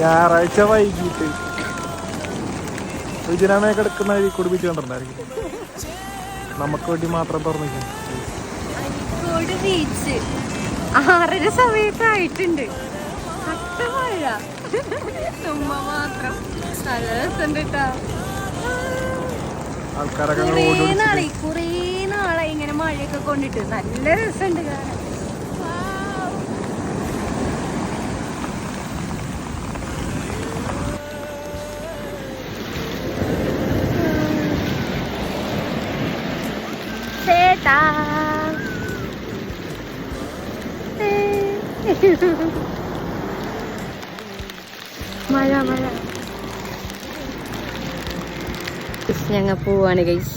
ഞായറാഴ്ച വൈകിട്ട് ഇതിനാമേ കിടക്കുന്ന അഴീക്കോട് ബീച്ച് കണ്ടിട്ടുണ്ടായിരിക്കും. നമുക്ക് വേണ്ടി മാത്രം തുറന്നിരിക്കും. അഴീക്കോട് ബീച്ച് 6:30 സമയത്തായിട്ടുണ്ട്. മഴ ചുമ്മ മാത്രം നല്ല രസമുണ്ട് കേട്ടോ. കുറേ നാളായി ഇങ്ങനെ മഴയൊക്കെ കൊണ്ടിട്ട് നല്ല രസമുണ്ട് കാണാൻ. ചേട്ടാ മഴ ഞങ്ങൾ പോവാണ് ഗൈസ്.